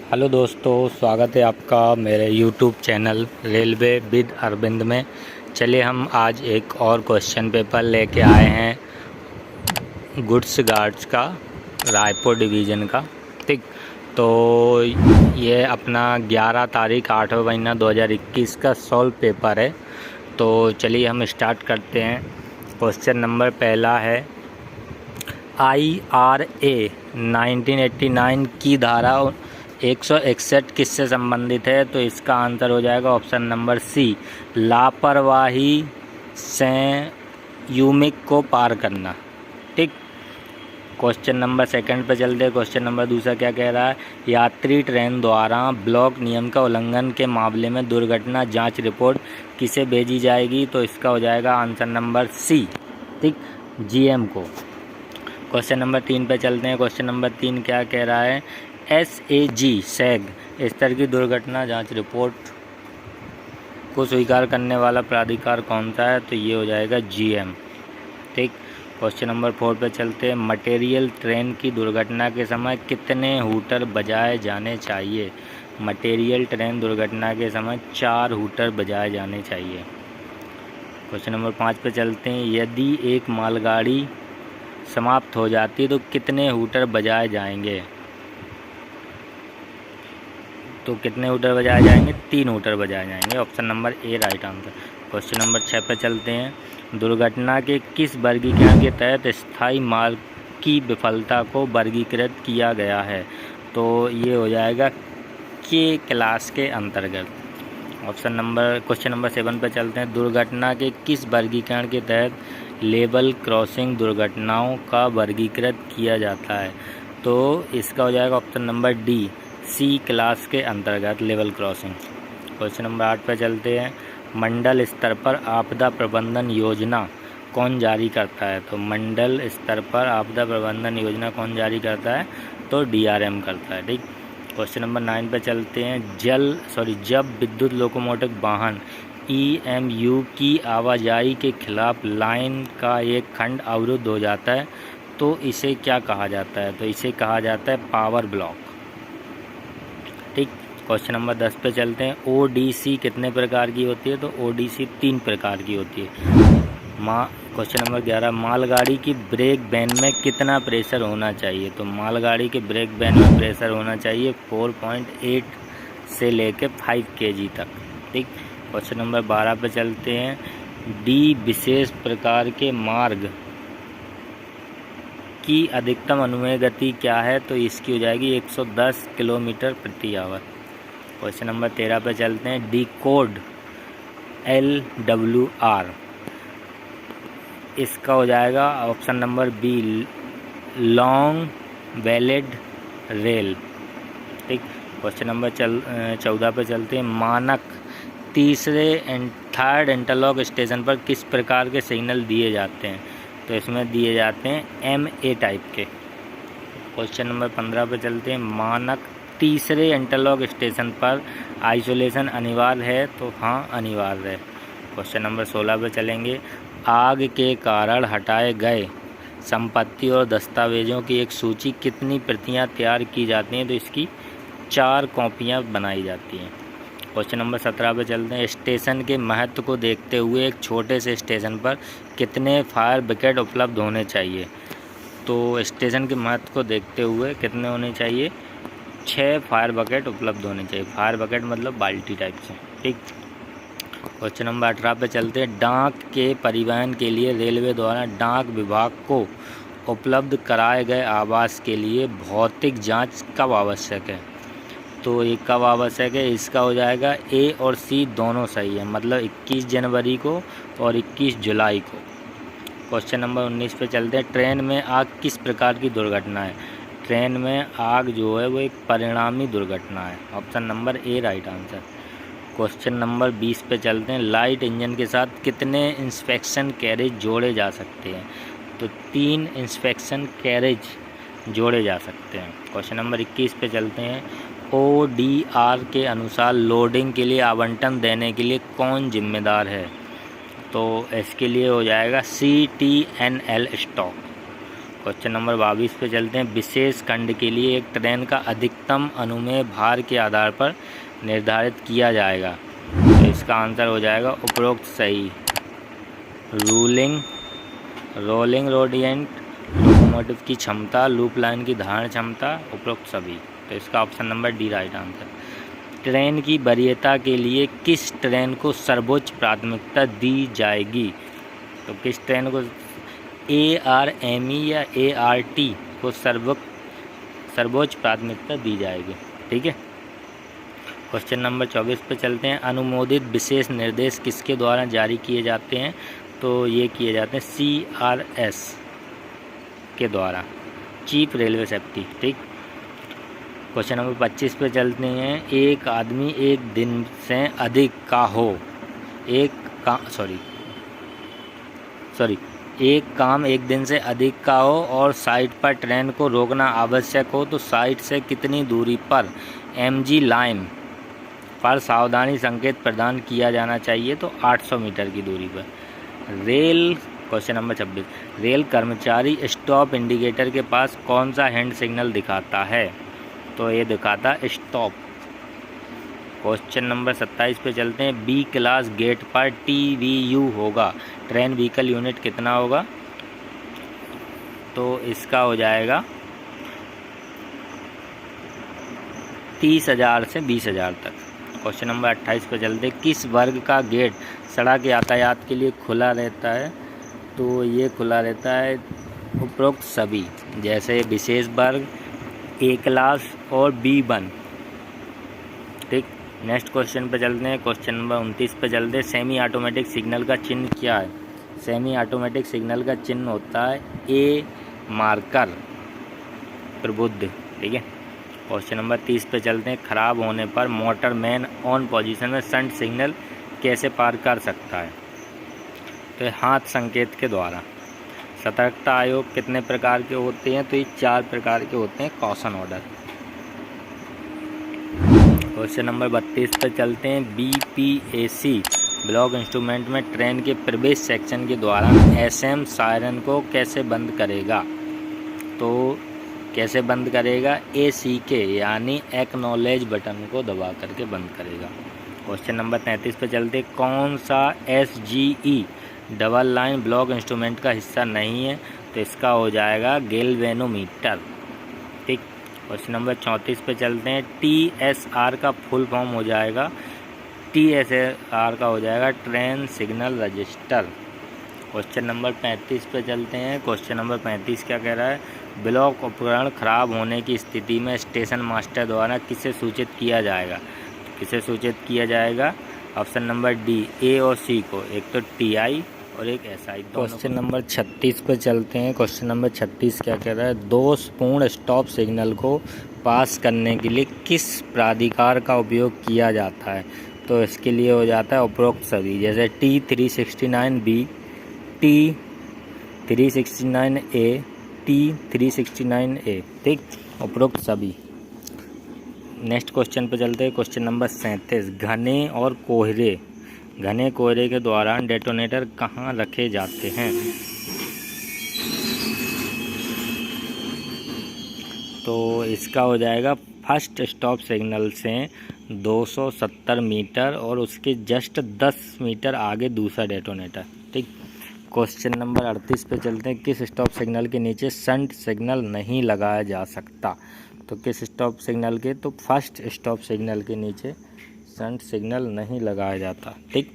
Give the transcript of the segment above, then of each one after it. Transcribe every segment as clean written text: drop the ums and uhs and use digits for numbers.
Hello दोस्तों, स्वागत है आपका मेरे YouTube channel railway with Arvind में। चलिए हम आज एक और क्वेश्चन पेपर लेके आए हैं गुड्स गार्ड्स का, रायपुर डिवीज़न का। ठीक, तो ये अपना 11 तारीख 8वां महीना 2021 का सॉल्व पेपर है। तो चलिए हम स्टार्ट करते हैं। क्वेश्चन नंबर पहला है, IRA 1989 की धारा 161 किससे संबंधित है? तो इसका आंसर हो जाएगा ऑप्शन नंबर सी, लापरवाही संयुमिक को पार करना। ठीक, क्वेश्चन नंबर सेकंड पे चलते हैं। क्वेश्चन नंबर दूसरा क्या कह रहा है, यात्री ट्रेन द्वारा ब्लॉक नियम का उल्लंघन के मामले में दुर्घटना जांच रिपोर्ट किसे भेजी जाएगी? तो इसका हो जाएगा आंसर नंबर सी, ठीक, GM को। क्वेश्चन नंबर 3 पे चलते हैं। क्वेश्चन नंबर 3 क्या कह रहा है, SAG स्तर की दुर्घटना जांच रिपोर्ट को स्वीकार करने वाला प्राधिकार कौन सा है? तो ये हो जाएगा GM। ठीक, क्वेश्चन नंबर 4 पे चलते हैं। मटेरियल ट्रेन की दुर्घटना के समय कितने हूटर बजाए जाने चाहिए? मटेरियल ट्रेन दुर्घटना के समय 4 हूटर बजाए जाने चाहिए। क्वेश्चन नंबर 5 पे चलते हैं। यदि एक मालगाड़ी समाप्त हो जाती है तो कितने हूटर बजाए जाएंगे? तो कितने हूटर बजाए जाएंगे? 3 हूटर बजाए जाएंगे। Option number A right answer. Question number 6 पे चलते हैं। दुर्घटना के किस वर्गीकरण के तहत स्थायी मार्ग की विफलता को वर्गीकृत किया गया है? तो ये हो जाएगा के क्लास के अंतर्गत। क्वेश्चन नंबर 7 पे चलते हैं। दुर्घटना के किस वर्गीकरण के तहत लेवल क्रॉसिंग दुर्घटनाओं का वर्गीकृत किया जाता है? तो इसका हो जाएगा option number D, C class के अंतर्गत लेवल क्रॉसिंग। क्वेश्चन नंबर 8 पर चलते हैं। मंडल स्तर पर आपदा प्रबंधन योजना कौन जारी करता है? तो मंडल स्तर पर आपदा प्रबंधन योजना कौन जारी करता है? तो DRM करता है। ठीक, क्वेश्चन नंबर 9 पर चलते हैं। जब विद्युत लोकोमोटिव वाहन EMU की आवाजाही के खिलाफ लाइन का एक खंड अवरुद्ध हो जाता है तो इसे क्या कहा जाता है? तो इसे कहा जाता है पावर ब्लॉक। ठीक, क्वेश्चन नंबर 10 पे चलते हैं। ODC कितने प्रकार की होती है? तो ODC 3 प्रकार की होती है। क्वेश्चन नंबर 11, मालगाड़ी की ब्रेक वैन में कितना प्रेशर होना चाहिए? तो मालगाड़ी के ब्रेक वैन में प्रेशर होना चाहिए 4.8 से लेकर 5 kg तक। ठीक, क्वेश्चन नंबर 12 पे चलते हैं। डी विशेष प्रकार के मार्ग की अधिकतम अनुमेय गति क्या है? तो इसकी हो जाएगी 110 किलोमीटर प्रति आवर। क्वेश्चन नंबर 13 पे चलते हैं। डी कोड LWR, इसका हो जाएगा option number B, long welded rail. ठीक, क्वेश्चन नंबर 14 पे चलते हैं। मानक तीसरे एंड थर्ड इंटरलॉक स्टेशन पर किस प्रकार के सिग्नल दिए जाते हैं? तो इसमें दिए जाते हैं MA टाइप के। क्वेश्चन नंबर 15 पे चलते हैं। मानक तीसरे इंटरलॉक स्टेशन पर आइसोलेशन अनिवार्य है? तो हाँ, अनिवार्य है। क्वेश्चन नंबर 16 पे चलेंगे। आग के कारण हटाए गए संपत्ति और दस्तावेजों की एक सूची कितनी प्रतियां तैयार की जाती हैं? तो इसकी 4 कॉपियां बनाई जाती हैं। क्वेश्चन नंबर 17 पे चलते हैं। स्टेशन के महत्व को देखते हुए एक छोटे से स्टेशन पर कितने फायर ब्रिगेड उपलब्ध होने चाहिए? तो स्टेशन के महत्व को देखते हुए कितने होने चाहिए? 6 फायर ब्रिगेड उपलब्ध होने चाहिए। फायर ब्रिगेड मतलब बाल्टी टाइप से। ठीक, क्वेश्चन नंबर 18 पे चलते हैं। डाक के परिवहन के लिए रेलवे द्वारा डाक विभाग को उपलब्ध कराए गए आवास के लिए भौतिक जांच कब आवश्यक है? तो ये कब आवश्यक है? इसका हो जाएगा A और C दोनों सही है, मतलब 21 जनवरी को और 21 जुलाई को। क्वेश्चन नंबर 19 पे चलते हैं। ट्रेन में आग किस प्रकार की दुर्घटना है? ट्रेन में आग जो है वो एक परिणामी दुर्घटना है। Option number A right answer. Question number 20 पे चलते हैं। लाइट इंजन के साथ कितने इंस्पेक्शन कैरेज जोड़े जा सकते हैं? तो 3 इंस्पेक्शन कैरेज जोड़े जा सकते हैं। क्वेश्चन नंबर 21 पे चलते हैं। ODR के अनुसार लोडिंग के लिए आवंटन देने के लिए कौन जिम्मेदार है? तो इसके लिए हो जाएगा CTNL स्टॉक। क्वेश्चन नंबर 22 पे चलते हैं। विशेष खंड के लिए एक ट्रेन का अधिकतम अनुमेय भार के आधार पर निर्धारित किया जाएगा। तो इसका आंसर हो जाएगा उपरोक्त सही। रोलिंग रोडियंट, लोकोमोटिव की क्षमता, लूप लाइन की धारण क्षमता, उपरोक्त सभी। तो इसका option number D right answer. Train की वरीयता के लिए किस ट्रेन को सर्वोच्च प्राथमिकता दी जाएगी? तो किस ट्रेन को ARME या ART को सर्वोच्च प्राथमिकता दी जाएगी। ठीक है। क्वेश्चन नंबर 24 पे चलते हैं। अनुमोदित विशेष निर्देश किसके द्वारा जारी किए जाते हैं? तो ये किए जाते हैं CRS के द्वारा, चीफ रेलवे सेफ्टी। ठीक। क्वेश्चन नंबर 25 पे चलते हैं। एक आदमी एक दिन से अधिक का हो, एक काम एक दिन से अधिक का हो और साइट पर ट्रेन को रोकना आवश्यक हो तो साइट से कितनी दूरी पर MG लाइन पर सावधानी संकेत प्रदान किया जाना चाहिए? तो 800 मीटर की दूरी पर। Question number 26। रेल कर्मचारी स्टॉप इंडिकेटर के पास कौन सा हैंड सिग्नल दिखाता है? तो ये दिखाता स्टॉप। क्वेश्चन नंबर 27 पे चलते हैं। B क्लास गेट पर TVU होगा, ट्रेन व्हीकल यूनिट कितना होगा? तो इसका हो जाएगा 30,000 से 20,000 तक। क्वेश्चन नंबर 28 पे चलते हैं। किस वर्ग का गेट सड़क यातायात के लिए खुला रहता है? तो ये खुला रहता है उपरोक्त सभी, जैसे विशेष वर्ग, A क्लास और B1। ठीक। नेक्स्ट क्वेश्चन पे चलते हैं। क्वेश्चन नंबर 29 पे चलते हैं। सेमी ऑटोमेटिक सिग्नल का चिन्ह क्या है? सेमी ऑटोमेटिक सिग्नल का चिन्ह होता है A मार्कर प्रबुद्ध। ठीक है। क्वेश्चन नंबर 30 पे चलते हैं। खराब होने पर मोटर मैन ऑन पोजीशन में शंट सिग्नल कैसे पार कर सकता है? तो हाथ संकेत के द्वारा। सतर्कता आयोग कितने प्रकार के होते हैं? तो ये 4 प्रकार के होते हैं। Caution order. क्वेश्चन नंबर 32 पे चलते हैं। BPAC ब्लॉक इंस्ट्रूमेंट में ट्रेन के प्रवेश सेक्शन के द्वारा SM सायरन को कैसे बंद करेगा? तो कैसे बंद करेगा? ACK यानी एक्नॉलेज बटन को दबा करके बंद करेगा। क्वेश्चन नंबर 33 पे चलते। कौन सा SGE double line block instrument का हिस्सा नहीं है? तो इसका हो जाएगा गैल्वेनोमीटर। ठीक। क्वेश्चन नंबर 34 पे चलते हैं। TSR का फुल फॉर्म हो जाएगा, TSR का हो जाएगा train signal register. Question number 35 पे चलते हैं। क्वेश्चन नंबर 35 क्या कह रहा है? ब्लॉक उपकरण खराब होने की स्थिति में स्टेशन मास्टर द्वारा किसे सूचित किया जाएगा? किसे सूचित किया जाएगा? ऑप्शन नंबर डी, A और C को, एक तो TI और एक SI। क्वेश्चन नंबर 36 पे चलते हैं। क्वेश्चन नंबर 36 क्या कह रहा है? दोषपूर्ण स्टॉप सिग्नल को पास करने के लिए किस प्राधिकार का उपयोग किया जाता है? तो इसके लिए हो जाता है उपरोक्त सभी, जैसे T369B, T369A, T369A। ठीक। उपरोक्त सभी। नेक्स्ट क्वेश्चन पे चलते हैं। Question number 37। घने कोहरे के दौरान डेटोनेटर कहाँ रखे जाते हैं? तो इसका हो जाएगा फर्स्ट स्टॉप सिग्नल से 270 मीटर और उसके जस्ट 10 मीटर आगे दूसरा डेटोनेटर। ठीक। क्वेश्चन नंबर 38 पे चलते हैं। किस स्टॉप सिग्नल के नीचे शंट सिग्नल नहीं लगाया जा सकता? तो किस स्टॉप सिग्नल के? तो फर्स्ट स्टॉप सिग्नल के नीचे शंट सिग्नल नहीं लगाया जाता। ठीक।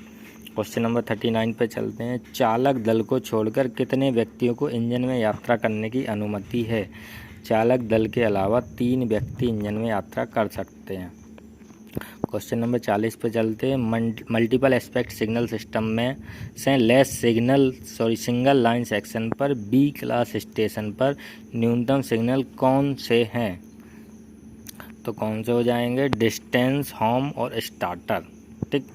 क्वेश्चन नंबर 39 पे चलते हैं। चालक दल को छोड़कर कितने व्यक्तियों को इंजन में यात्रा करने की अनुमति है? चालक दल के अलावा 3 व्यक्ति इंजन में यात्रा कर सकते हैं। क्वेश्चन नंबर 40 पे चलते हैं। मल्टीपल एस्पेक्ट सिग्नल सिस्टम में से सिंगल लाइन सेक्शन पर B क्लास स्टेशन पर न्यूनतम सिग्नल कौन से हैं? तो कौन से हो जाएंगे? डिस्टेंस, होम और स्टार्टर। ठीक।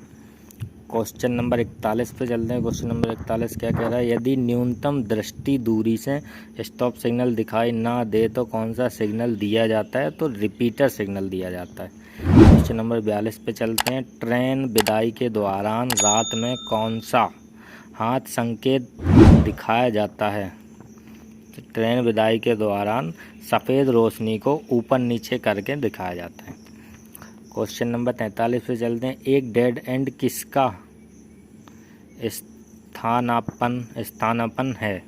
क्वेश्चन नंबर 41 पे चलते हैं। क्वेश्चन नंबर 41 क्या कह रहा है? यदि न्यूनतम दृष्टि दूरी से स्टॉप सिग्नल दिखाई ना दे तो कौन सा सिग्नल दिया जाता है? तो रिपीटर सिग्नल दिया जाता है। क्वेश्चन नंबर 42 पे चलते हैं। ट्रेन विदाई के दौरान रात में कौन सा हाथ संकेत दिखाया जाता है? तो ट्रेन विदाई के दौरान सफ़ेद रोशनी को ऊपर नीचे करके दिखाया जाता है। क्वेश्चन नंबर 43 पे चलते हैं। एक डेड एंड किसका स्थानापन्न है?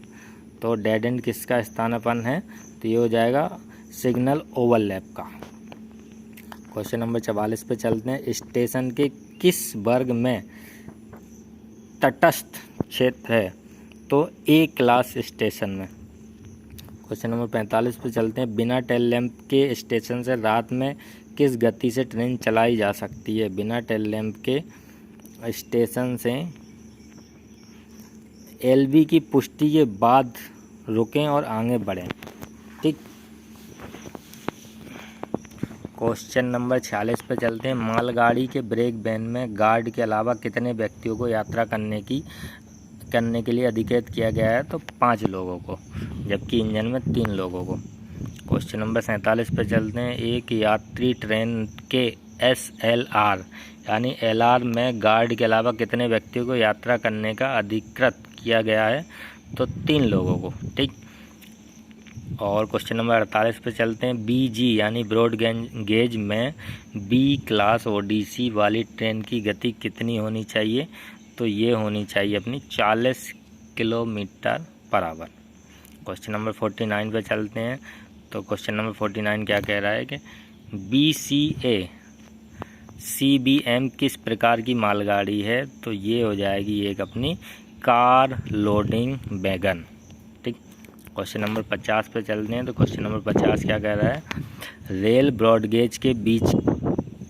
तो डेड एंड किसका स्थानापन्न है? तो ये हो जाएगा सिग्नल ओवरलैप का। क्वेश्चन नंबर 44 पे चलते हैं। स्टेशन के किस वर्ग में तटस्थ क्षेत्र है? तो ए क्लास स्टेशन में। क्वेश्चन नंबर 45 पे चलते हैं। बिना टेल लैंप के स्टेशन से रात में किस गति से ट्रेन चलाई जा सकती है? बिना टेल लैंप के स्टेशन से एलबी की पुष्टि के बाद रुकें और आगे बढ़ें। ठीक। क्वेश्चन नंबर 46 पे चलते हैं। मालगाड़ी के ब्रेक वैन में गार्ड के अलावा कितने व्यक्तियों को यात्रा करने के लिए अधिकृत किया गया है? तो 5 लोगों को, जबकि इंजन में 3 लोगों को। क्वेश्चन नंबर 47 पे चलते हैं। एक यात्री ट्रेन के SLR यानी LR में गार्ड के अलावा कितने व्यक्तियों को यात्रा करने का अधिकृत किया गया है? तो 3 लोगों को। ठीक। और क्वेश्चन नंबर 48 पे चलते हैं। BG यानी ब्रॉड गेज में B क्लास ODC वाली ट्रेन की गति कितनी होनी चाहिए? तो ये होनी चाहिए अपनी 40 kilometre per hour. Question number 49 पे चलते हैं। तो क्वेश्चन नंबर 49 क्या कह रहा है कि BCA CBM किस प्रकार की मालगाड़ी है? तो ये हो जाएगी एक अपनी कार लोडिंग वैगन। ठीक। क्वेश्चन नंबर 50 पे चलते हैं। तो क्वेश्चन नंबर 50 क्या कह रहा है? रेल ब्रॉडगेज के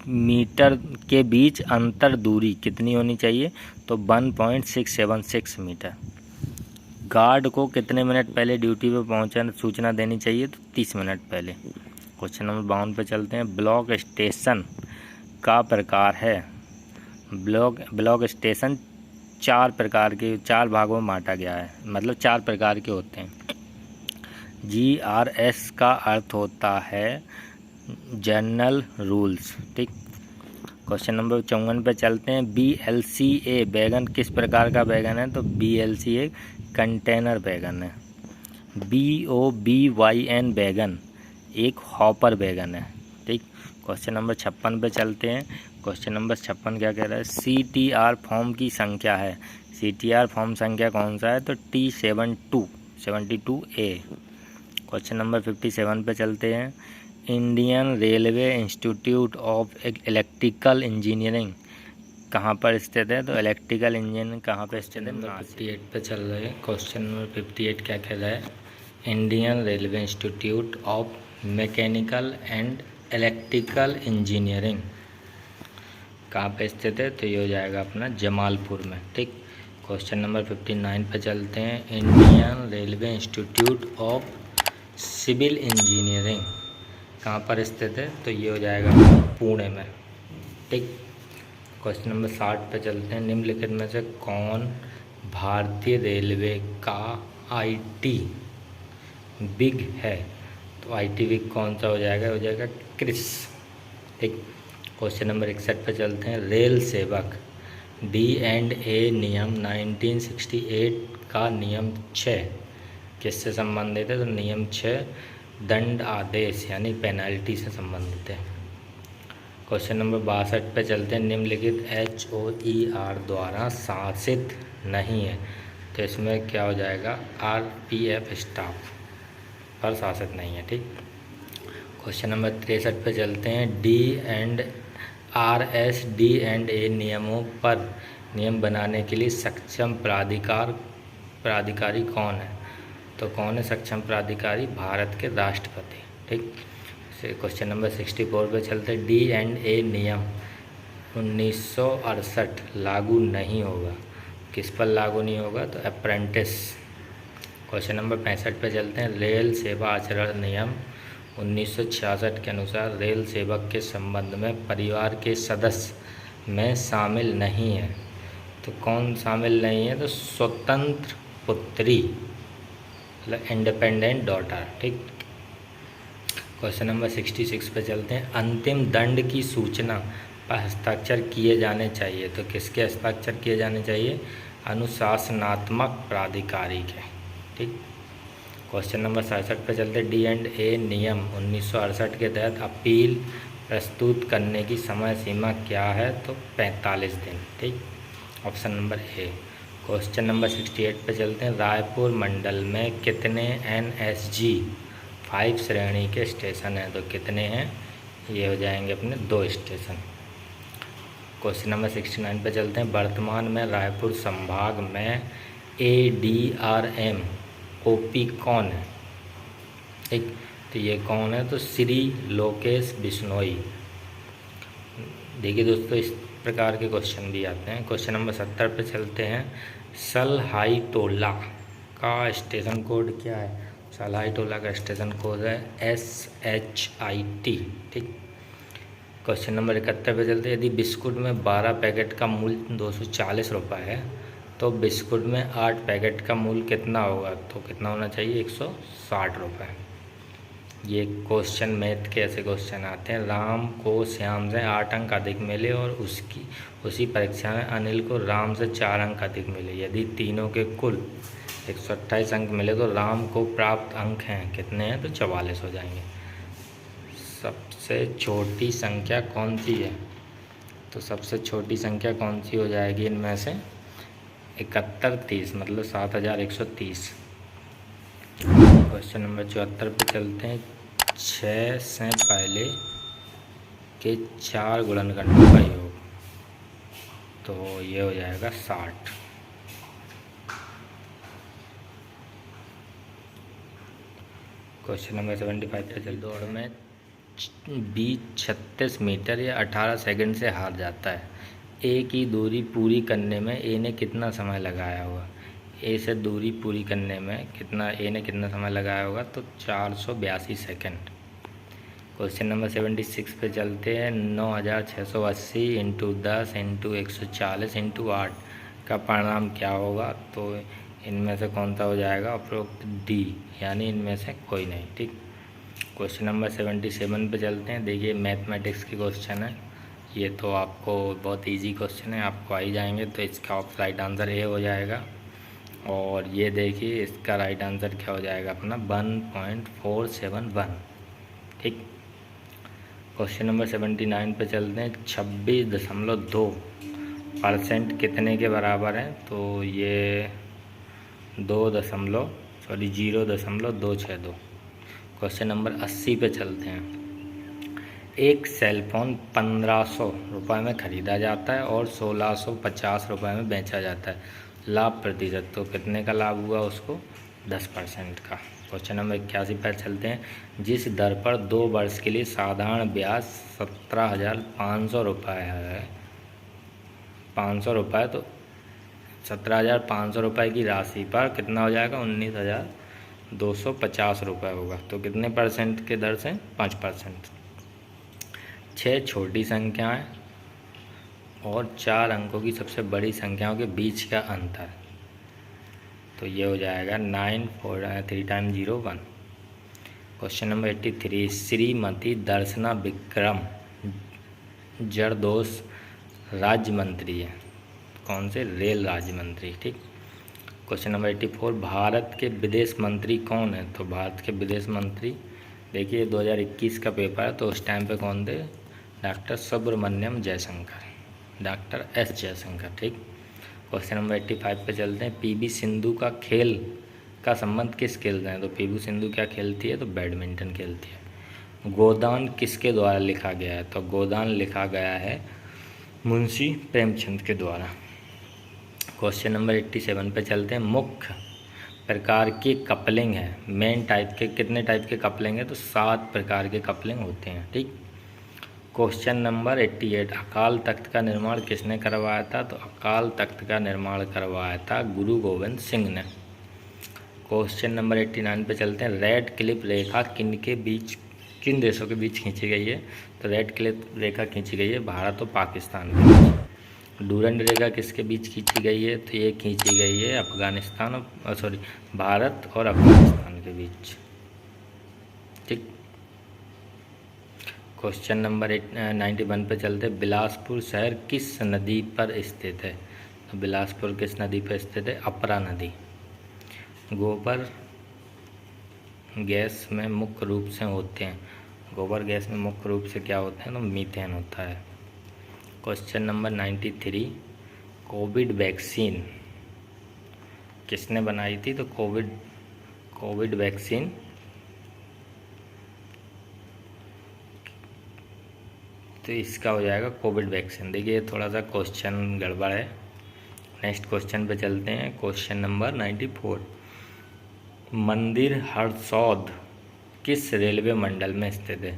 मीटर के बीच अंतर दूरी कितनी होनी चाहिए? तो 1.676 मीटर। गार्ड को कितने मिनट पहले ड्यूटी पे पहुंचने सूचना देनी चाहिए? तो 30 मिनट पहले। क्वेश्चन नंबर 52 पे चलते हैं। ब्लॉक स्टेशन का प्रकार है? ब्लॉक स्टेशन 4 भागों में बांटा गया है, मतलब 4 प्रकार के होते हैं। GRS का अर्थ होता है जनरल रूल्स। ठीक। क्वेश्चन नंबर 54 पे चलते हैं। BLCA वैगन किस प्रकार का वैगन है? तो BLCA कंटेनर वैगन है। BOBYN वैगन एक हॉपर वैगन है। ठीक। क्वेश्चन नंबर 56 पे चलते हैं। क्वेश्चन नंबर 56 क्या कह रहा है? CTR फॉर्म की संख्या है। CTR फॉर्म संख्या कौन सा है? तो T72A। क्वेश्चन नंबर 57 पे चलते हैं। Indian Railway Institute of electrical engineering कहाँ पर स्थित है? तो इलेक्ट्रिकल इंजीनियरिंग कहाँ पर स्थित है? 58 पे चल रहे हैं। क्वेश्चन नंबर 58 क्या कह रहा है? Indian Railway Institute of mechanical and electrical engineering कहाँ पे स्थित है? तो ये हो जाएगा अपना जमालपुर में। ठीक। क्वेश्चन नंबर 59 पे चलते हैं। Indian Railway Institute of Civil Engineering कहाँ पर स्थित है? तो ये हो जाएगा पुणे में। ठीक। क्वेश्चन नंबर 60 पे चलते हैं। निम्नलिखित में से कौन भारतीय रेलवे का IT विग है? तो IT विग कौन सा हो जाएगा? हो जाएगा क्रिस। ठीक। क्वेश्चन नंबर 61 पे चलते हैं। रेल सेवक D&A नियम 1968 का नियम 6 किससे संबंधित है? तो नियम 6 दंड आदेश यानी पेनल्टी से संबंधित है। क्वेश्चन नंबर 62 पे चलते हैं। निम्नलिखित HOER द्वारा शासित नहीं है, तो इसमें क्या हो जाएगा? RPF स्टाफ पर शासित नहीं है। ठीक। क्वेश्चन नंबर 63 पे चलते हैं। DRS D&A नियमों पर नियम बनाने के लिए सक्षम प्राधिकारी कौन है? तो कौन है सक्षम प्राधिकारी? भारत के राष्ट्रपति। ठीक। क्वेश्चन नंबर 64 पे चलते हैं। D&A नियम 1968 लागू नहीं होगा। किस पर लागू नहीं होगा? तो अप्रेंटिस। क्वेश्चन नंबर 65 पे चलते हैं। रेल सेवा आचरण नियम 1966 के अनुसार रेल सेवक के संबंध में परिवार के सदस्य में शामिल नहीं है। तो कौन शामिल नहीं है? तो स्वतंत्र पुत्री, मतलब इंडिपेंडेंट डॉटर। ठीक। क्वेश्चन नंबर 66 पे चलते हैं। अंतिम दंड की सूचना पर हस्ताक्षर किए जाने चाहिए, तो किसके हस्ताक्षर किए जाने चाहिए? अनुशासनात्मक प्राधिकारी के। ठीक। क्वेश्चन नंबर 67 पे चलते। D&A नियम 1968 के तहत अपील प्रस्तुत करने की समय सीमा क्या है? तो 45 दिन। ठीक, option number A. Question number 68 पे चलते हैं। रायपुर मंडल में कितने NSG 5 श्रेणी के स्टेशन हैं? तो कितने हैं? ये हो जाएंगे अपने 2 स्टेशन। क्वेश्चन नंबर 69 पे चलते हैं। वर्तमान में रायपुर संभाग में ADRM OP कौन है? ठीक, तो ये कौन है? तो श्री लोकेश बिश्नोई। देखिए दोस्तों, इस प्रकार के क्वेश्चन भी आते हैं। क्वेश्चन नंबर 70 पे चलते हैं। सलहाईटोला का स्टेशन कोड क्या है? सलहाईटोला का स्टेशन कोड है SHIT। ठीक, क्वेश्चन नंबर 71 पे चलते हैं। यदि बिस्कुट में 12 पैकेट का मूल्य 240 रुपये है तो बिस्कुट में 8 पैकेट का मूल्य कितना होगा? तो कितना होना चाहिए? 160 रुपये। ये क्वेश्चन मैथ के ऐसे क्वेश्चन आते हैं। राम को श्याम से 8 अंक अधिक मिले और उसी परीक्षा में अनिल को राम से 4 अंक अधिक मिले। यदि तीनों के कुल 128 अंक मिले तो राम को प्राप्त अंक हैं कितने हैं? तो 44 हो जाएंगे। सबसे छोटी संख्या कौन सी है? तो सबसे छोटी संख्या कौन सी हो जाएगी इनमें से? 7130, मतलब 7130। क्वेश्चन नंबर 74 पे चलते हैं। 6 से पहले के 4 गुणनखंडों का योग, तो ये हो जाएगा 60। क्वेश्चन नंबर 75 पे चल। दौड़ में बी 36 मीटर या 18 सेकंड से हार जाता है। ए की दूरी पूरी करने में ए ने कितना समय लगाया होगा? ए से दूरी पूरी करने में ए ने कितना समय लगाया होगा? तो 482 सेकंड। क्वेश्चन नंबर 76 पे चलते हैं। 9680 × 10 × 140 × 8 का परिणाम क्या होगा? तो इनमें से कौन सा हो जाएगा? उपरोक्त डी, यानी इनमें से कोई नहीं। ठीक, क्वेश्चन नंबर 77 पे चलते हैं। देखिए मैथमेटिक्स के क्वेश्चन है ये, तो आपको बहुत इजी क्वेश्चन है, आपको आ ही जाएंगे। तो इसका राइट आंसर ए हो जाएगा। और ये देखिए इसका राइट आंसर क्या हो जाएगा अपना? 1.471। ठीक, क्वेश्चन नंबर 79 पे चलते हैं। 26.2% कितने के बराबर है? तो ये 0.262। क्वेश्चन नंबर 80 पे चलते हैं। एक सेलफोन 1500 रुपये में ख़रीदा जाता है और 1650 रुपये में बेचा जाता है। लाभ प्रतिशत, तो कितने का लाभ हुआ उसको? 10% का। क्वेश्चन नंबर 81 पर चलते हैं। जिस दर पर 2 वर्ष के लिए साधारण ब्याज 17,500 रुपये है, 500 रुपये, तो 17,500 रुपये की राशि पर कितना हो जाएगा? 19,250 रुपये होगा। तो कितने परसेंट के दर से? 5%। 6 छोटी संख्याएं और 4 अंकों की सबसे बड़ी संख्याओं के बीच का अंतर, तो ये हो जाएगा 9 4 3 टाइम 0 1। Question number 83। श्रीमती दर्शना विक्रम जरदोश राज्य मंत्री है। कौन से? रेल राज्य मंत्री। ठीक, क्वेश्चन नंबर 84। भारत के विदेश मंत्री कौन है? तो भारत के विदेश मंत्री, देखिए 2021 का पेपर है, तो उस टाइम पे कौन थे? Doctor Subrahmanyam Jaishankar, doctor S Jaishankar. ठीक, क्वेश्चन नंबर 85 पे चलते हैं। PV सिंधु का खेल का संबंध किस खेल से है? तो PV सिंधु क्या खेलती है? तो बैडमिंटन खेलती है। गोदान किसके द्वारा लिखा गया है? तो गोदान लिखा गया है मुंशी प्रेमचंद के द्वारा। क्वेश्चन नंबर 87 पे चलते हैं। मुख्य प्रकार की कपलिंग है, मेन टाइप के कितने टाइप के कपलिंग है? तो 7 प्रकार के कपलिंग होते हैं। ठीक, क्वेश्चन नंबर 88। अकाल तख्त का निर्माण किसने करवाया था? तो अकाल तख्त का निर्माण करवाया था गुरु गोविंद सिंह ने। क्वेश्चन नंबर 89 पे चलते हैं। रेड क्लिप रेखा किन देशों के बीच खींची गई है? तो रेड क्लिप रेखा खींची गई है भारत और पाकिस्तान के बीच। डूरंड रेखा किसके बीच खींची गई है? तो ये खींची गई है भारत और अफगानिस्तान के बीच। ठीक, क्वेश्चन नंबर 91 पे चलते। बिलासपुर शहर किस नदी पर स्थित है? तो बिलासपुर किस नदी पर स्थित है? अपरा नदी। गोबर गैस में मुख्य रूप से होते हैं? गोबर गैस में मुख्य रूप से क्या होते हैं? तो मीथेन होता है। क्वेश्चन नंबर 93, कोविड वैक्सीन किसने बनाई थी? तो कोविड वैक्सीन तो इसका हो जाएगा कोविड वैक्सीन। देखिए थोड़ा सा क्वेश्चन गड़बड़ है। नेक्स्ट क्वेश्चन पे चलते हैं। क्वेश्चन नंबर 94, मंदिर हरसौद किस रेलवे मंडल में स्थित है?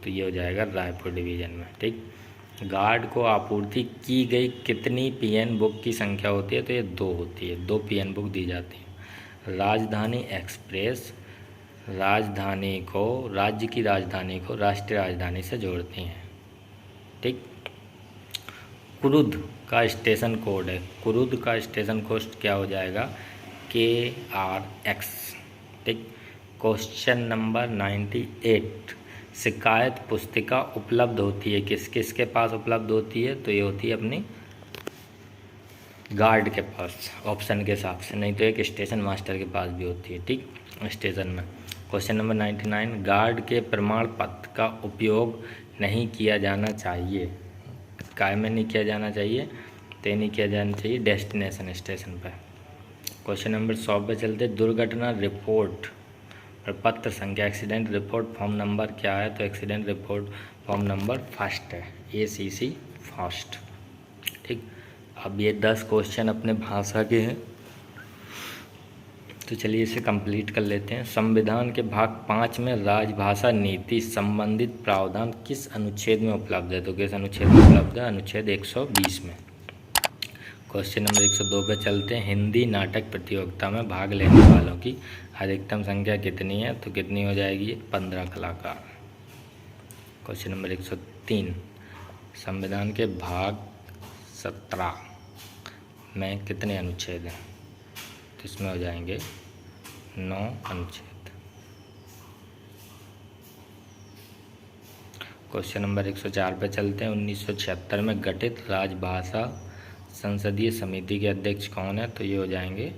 तो ये हो जाएगा रायपुर डिवीज़न में। ठीक। गार्ड को आपूर्ति की गई कितनी पीएन बुक की संख्या होती है? तो ये 2 होती है, 2 पीएन बुक दी जाती है। राजधानी एक्सप्रेस राज्य की राजधानी को राष्ट्रीय राजधानी से जोड़ती हैं। ठीक। कुरुद का स्टेशन कोड है, कुरुद का स्टेशन कोड क्या हो जाएगा? KRX। ठीक। क्वेश्चन नंबर 98, शिकायत पुस्तिका उपलब्ध होती है किस किस के पास उपलब्ध होती है? तो ये होती है अपनी गार्ड के पास, ऑप्शन के हिसाब से, नहीं तो एक स्टेशन मास्टर के पास भी होती है। ठीक, स्टेशन में। क्वेश्चन नंबर 99, गार्ड के प्रमाण पत्र का उपयोग नहीं किया जाना चाहिए। काय में नहीं किया जाना चाहिए? तो नहीं किया जाना चाहिए डेस्टिनेशन स्टेशन पर। क्वेश्चन नंबर 100 पे चलते। दुर्घटना रिपोर्ट और पत्र संख्या एक्सीडेंट रिपोर्ट फॉर्म नंबर क्या है? तो accident report form number first है, ACC फर्स्ट। ठीक। अब ये 10 क्वेश्चन अपने भाषा के हैं, तो चलिए इसे कंप्लीट कर लेते हैं। संविधान के भाग 5 में राजभाषा नीति संबंधित प्रावधान किस अनुच्छेद में उपलब्ध है? तो किस अनुच्छेद में उपलब्ध है? अनुच्छेद 120 में। क्वेश्चन नंबर 102 पे चलते हैं। हिंदी नाटक प्रतियोगिता में भाग लेने वालों की अधिकतम संख्या कितनी है? तो कितनी हो जाएगी? 15 कलाकार। क्वेश्चन नंबर 103, संविधान के भाग 17 में कितने अनुच्छेद हैं? तो इसमें हो जाएंगे 9 अनुच्छेद। क्वेश्चन नंबर 104 पे चलते हैं। 1976 में गठित राजभाषा संसदीय समिति के अध्यक्ष कौन है? तो ये हो जाएंगे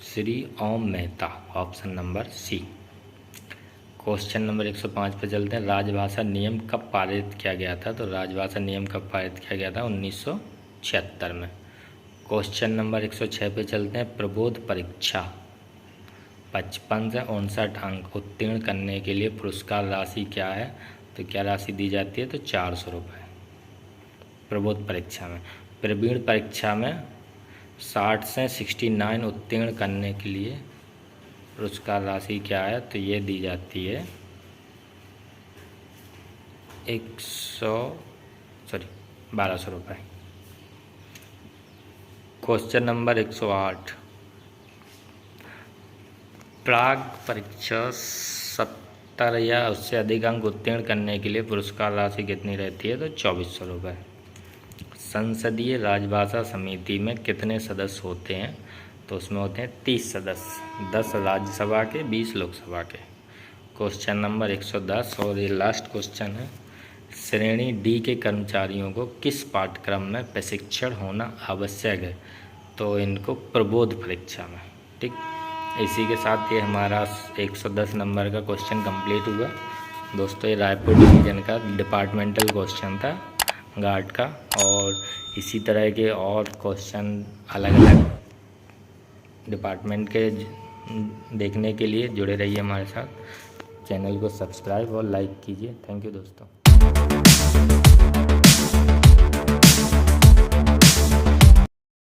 Shri Om Mehta, option number C। Question number 105 पे चलते हैं। राजभाषा नियम कब पारित किया गया था? तो राजभाषा नियम कब पारित किया गया था? 1976 में। क्वेश्चन नंबर 106 पे चलते हैं। प्रबोध परीक्षा 55 से 59 अंक उत्तीर्ण करने के लिए पुरस्कार राशि क्या है? तो क्या राशि दी जाती है? तो 400 रुपये प्रबोध परीक्षा में। प्रवीण परीक्षा में 60 से 69 उत्तीर्ण करने के लिए पुरस्कार राशि क्या है? तो ये दी जाती है 1200 रुपये। क्वेश्चन नंबर 108, प्राग परीक्षा 70 या उससे अधिक अंक उत्तीर्ण करने के लिए पुरस्कार राशि कितनी रहती है? तो 2400 रुपये। संसदीय राजभाषा समिति में कितने सदस्य होते हैं? तो उसमें होते हैं 30 सदस्य, 10 राज्यसभा के, 20 लोकसभा के। क्वेश्चन नंबर 110 और ये लास्ट क्वेश्चन है। श्रेणी D के कर्मचारियों को किस पाठ्यक्रम में प्रशिक्षण होना आवश्यक है? तो इनको प्रबोध परीक्षा में। ठीक। इसी के साथ ये हमारा 110 नंबर का क्वेश्चन कंप्लीट हुआ। दोस्तों ये रायपुर डिवीज़न का डिपार्टमेंटल क्वेश्चन था गार्ड का, और इसी तरह के और क्वेश्चन अलग अलग डिपार्टमेंट के देखने के लिए जुड़े रहिए हमारे साथ। चैनल को सब्सक्राइब और लाइक कीजिए। थैंक यू दोस्तों।